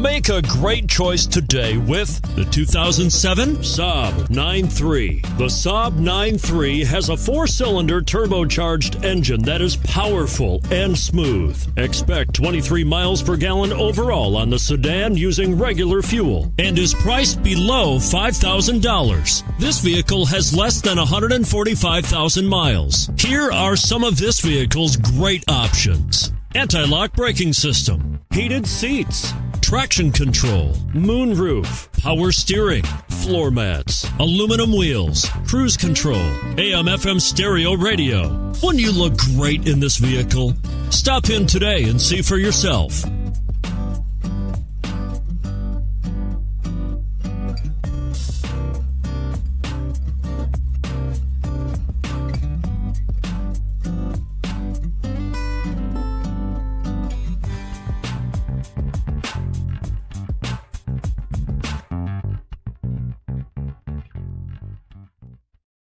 Make a great choice today with the 2007 Saab 9.3. The Saab 9.3 has a 4-cylinder turbocharged engine that is powerful and smooth. Expect 23 miles per gallon overall on the sedan using regular fuel and is priced below $5,000. This vehicle has less than 145,000 miles. Here are some of this vehicle's great options: anti-lock braking system, heated seats, traction control, moonroof, power steering, floor mats, aluminum wheels, cruise control, AM/FM stereo radio. Wouldn't you look great in this vehicle? Stop in today and see for yourself.